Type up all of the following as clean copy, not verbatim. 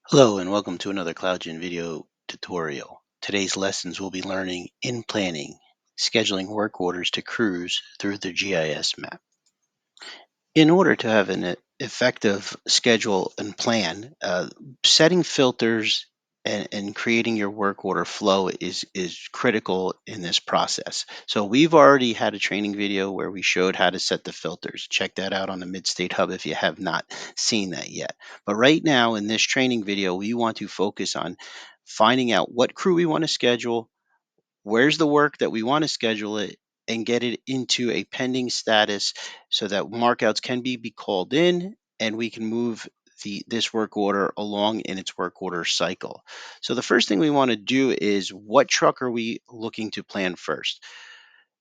Hello and welcome to another Kloudgin video tutorial. Today's lessons will be learning in planning, scheduling work orders to crews through the GIS map. In order to have an effective schedule and plan, setting filters and creating your work order flow is critical in this process. So we've already had a training video where we showed how to set the filters. Check that out on the Midstate Hub if you have not seen that yet. But right now in this training video, we want to focus on finding out what crew we want to schedule, where's the work that we want to schedule it, and get it into a pending status so that markouts can be called in and we can move this work order along in its work order cycle. So the first thing we want to do is, what truck are we looking to plan first?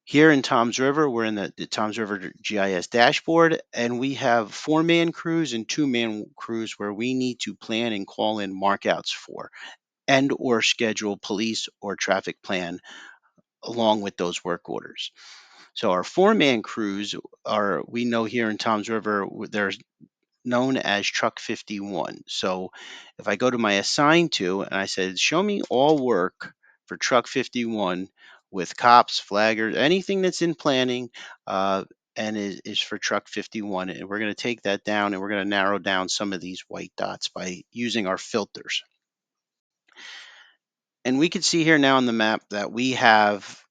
Here in Tom's River, we're in the Tom's River GIS dashboard, and we have 4-man crews and 2-man crews where we need to plan and call in markouts for and or schedule police or traffic plan along with those work orders. So our 4-man crews are, we know here in Tom's River, they're known as Truck 51. So if I go to my assigned to and I said, show me all work for Truck 51 with cops, flaggers, anything that's in planning, and is for Truck 51. And we're going to take that down and we're going to narrow down some of these white dots by using our filters. And we can see here now on the map that we have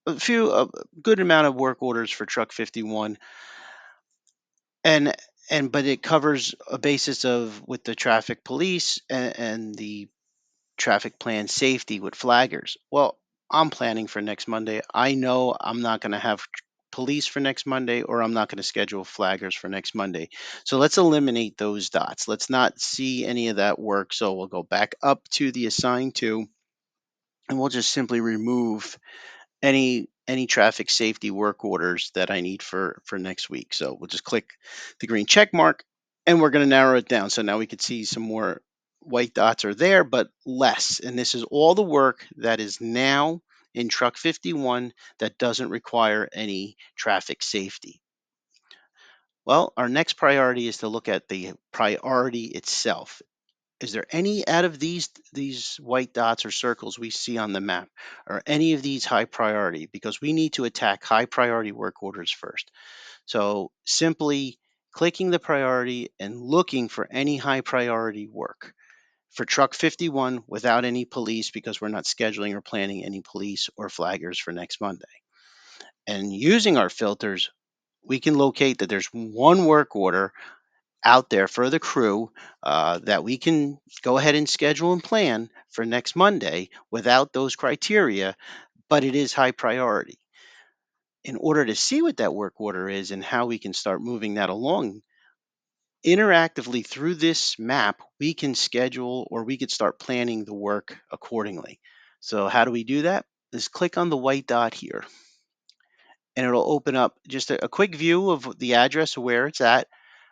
a good amount of work orders for Truck 51, and but it covers a basis of with the traffic police and the traffic plan safety with flaggers. Well, I'm planning for next Monday. I know I'm not going to have police for next Monday, or I'm not going to schedule flaggers for next Monday. So let's eliminate those dots. Let's not see any of that work. So we'll go back up to the assigned to, and we'll just simply remove any traffic safety work orders that I need for next week. So we'll just click the green check mark and we're going to narrow it down. So now we can see some more white dots are there, but less. And this is all the work that is now in Truck 51 that doesn't require any traffic safety. Well, our next priority is to look at the priority itself. Is there any out of these white dots or circles we see on the map, or any of these high priority? Because we need to attack high priority work orders first. So simply clicking the priority and looking for any high priority work. For Truck 51 without any police, because we're not scheduling or planning any police or flaggers for next Monday. And using our filters, we can locate that there's one work order out there for the crew that we can go ahead and schedule and plan for next Monday without those criteria, but it is high priority. In order to see what that work order is and how we can start moving that along interactively through this map, we can schedule or we could start planning the work accordingly. So how do we do that? Just click on the white dot here and it'll open up just a quick view of the address of where it's at,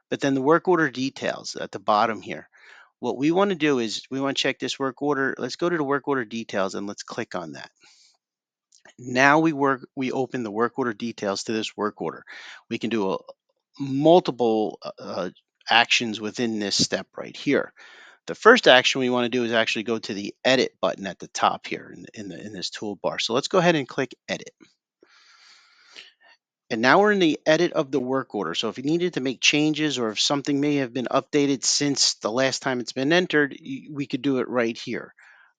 but then the work order details at the bottom here. What we want to do is we want to check this work order. Let's go to the work order details and let's click on that. Now we open the work order details to this work order. We can do multiple actions within this step right here. The first action we want to do is actually go to the edit button at the top here in this toolbar. So let's go ahead and click edit. And now we're in the edit of the work order. So if you needed to make changes or if something may have been updated since the last time it's been entered, we could do it right here.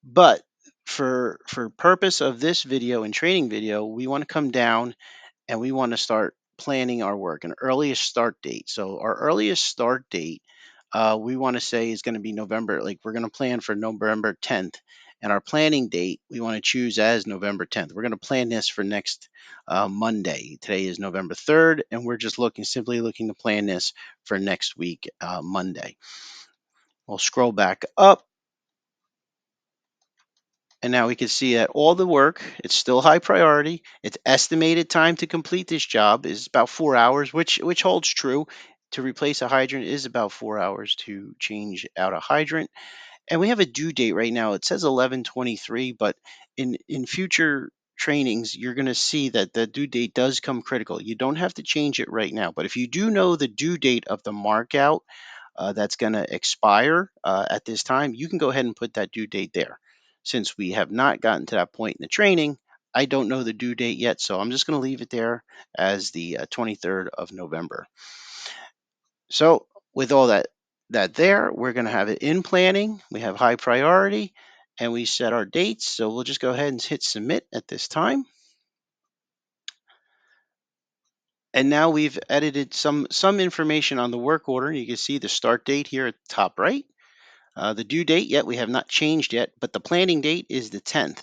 But for purpose of this video and training video, we want to come down and we want to start planning our work, an earliest start date. So our earliest start date, we want to say is going to be November, like we're going to plan for November 10th. And our planning date, we want to choose as November 10th. We're going to plan this for next Monday. Today is November 3rd, and we're just simply looking to plan this for next week, Monday. We'll scroll back up. And now we can see that all the work, it's still high priority. Its estimated time to complete this job is about 4 hours, which holds true. To replace a hydrant is about 4 hours to change out a hydrant. And we have a due date right now. It says 11/23, but in future trainings, you're going to see that the due date does come critical. You don't have to change it right now, but if you do know the due date of the markout, that's going to expire at this time, you can go ahead and put that due date there. Since we have not gotten to that point in the training, I don't know the due date yet, so I'm just going to leave it there as the 23rd of November. So with all that there, we're going to have it in planning. We have high priority, and we set our dates. So we'll just go ahead and hit submit at this time. And now we've edited some information on the work order. You can see the start date here at the top right. The due date yet we have not changed yet, but the planning date is the 10th.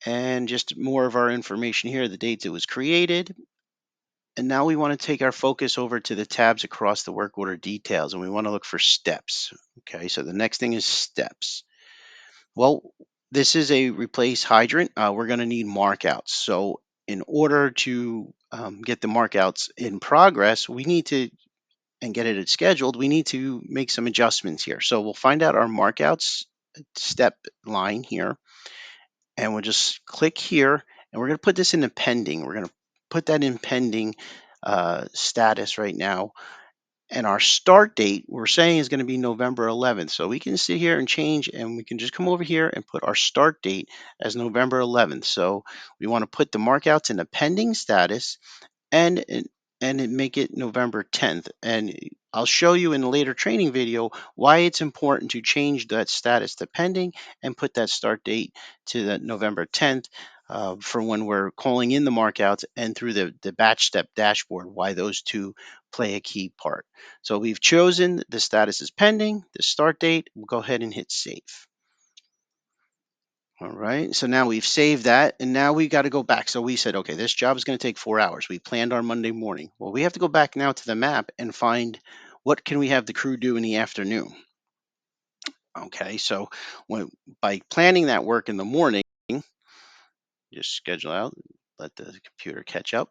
And just more of our information here, the dates it was created. And now we want to take our focus over to the tabs across the work order details, and we want to look for steps. Okay, so the next thing is steps. Well, this is a replace hydrant. We're going to need markouts. So in order to get the markouts in progress, we need to, and get it scheduled, we need to make some adjustments here. So we'll find out our markouts step line here, and we'll just click here, and we're going to put this in pending. We're going to put that in pending status right now. And our start date, we're saying, is going to be November 11th. So we can sit here and change, and we can just come over here and put our start date as November 11th. So we want to put the markouts in a pending status, and make it November 10th. And I'll show you in a later training video why it's important to change that status to pending and put that start date to the November 10th for when we're calling in the markouts, and through the batch step dashboard, why those two play a key part. So we've chosen the status is pending, the start date. We'll go ahead and hit save. All right, so now we've saved that, and now we got to go back. So we said, okay, this job is going to take 4 hours. We planned our Monday morning. Well, we have to go back now to the map and find what can we have the crew do in the afternoon. Okay, so by planning that work in the morning, just schedule out, let the computer catch up.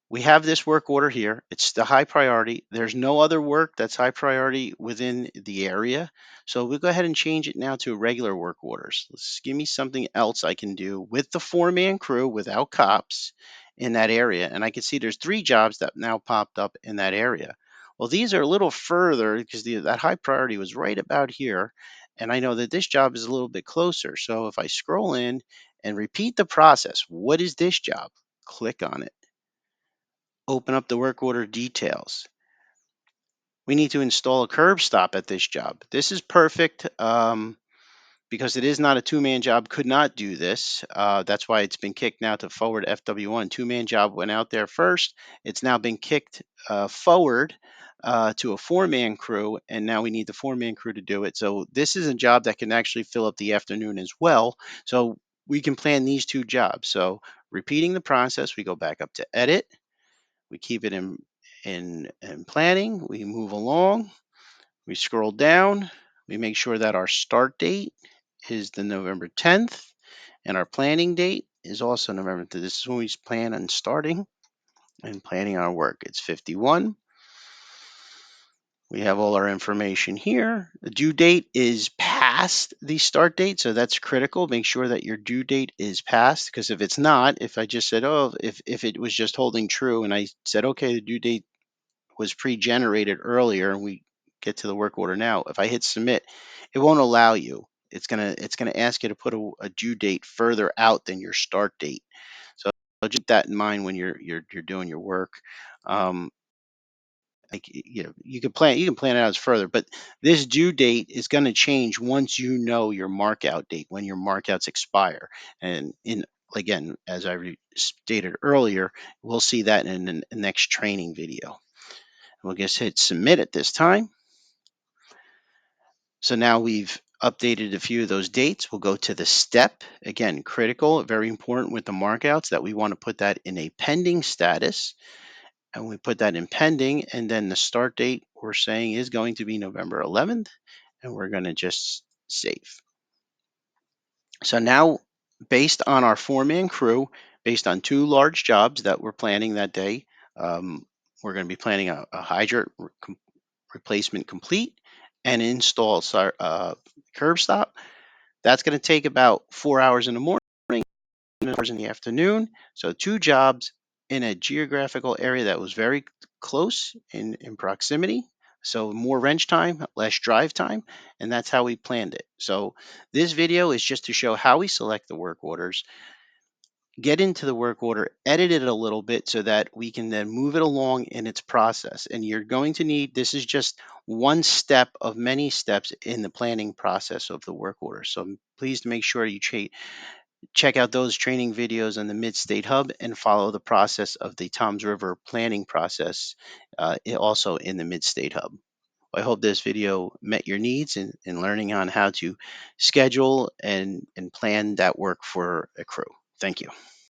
We have this work order here. It's the high priority. There's no other work that's high priority within the area. So we'll go ahead and change it now to regular work orders. Let's give me something else I can do with the 4-man crew without cops in that area. And I can see there's 3 jobs that now popped up in that area. Well, these are a little further because that high priority was right about here. And I know that this job is a little bit closer. So if I scroll in and repeat the process, what is this job? Click on it. Open up the work order details. We need to install a curb stop at this job. This is perfect because it is not a 2-man job, could not do this. That's why it's been kicked now to forward FW1. 2-man job went out there first. It's now been kicked forward to a 4-man crew, and now we need the 4-man crew to do it. So this is a job that can actually fill up the afternoon as well. So we can plan these 2 jobs. So repeating the process, we go back up to edit. We keep it in planning. We move along. We scroll down. We make sure that our start date is the November 10th, and our planning date is also November 10th. This is when we plan on starting and planning our work. It's 51. We have all our information here. The due date is past the start date, so that's critical. Make sure that your due date is past, because if it's not, if I just said, oh, if it was just holding true and I said, okay, the due date was pre-generated earlier and we get to the work order now, if I hit submit, it won't allow you. It's gonna ask you to put a due date further out than your start date. So just keep that in mind when you're doing your work. Like, you can plan it out as further, but this due date is going to change once you know your markout date, when your markouts expire. And again, as I stated earlier, we'll see that in the next training video. We'll just hit submit at this time. So now we've updated a few of those dates. We'll go to the step. Again, critical, very important with the markouts, that we want to put that in a pending status. And we put that in pending, and then the start date we're saying is going to be November 11th, and we're going to just save. So now, based on our 4-man crew, based on 2 large jobs that we're planning that day, we're going to be planning a hydrant replacement complete and install curb stop. That's going to take about 4 hours in the morning, hours in the afternoon. So 2 jobs in a geographical area that was very close in proximity. So more wrench time, less drive time, and that's how we planned it. So this video is just to show how we select the work orders, get into the work order, edit it a little bit so that we can then move it along in its process. And you're going to need, this is just one step of many steps in the planning process of the work order. So I'm pleased to make sure you check out those training videos on the Mid-State Hub and follow the process of the Toms River planning process also in the Mid-State Hub. I hope this video met your needs in learning on how to schedule and plan that work for a crew. Thank you.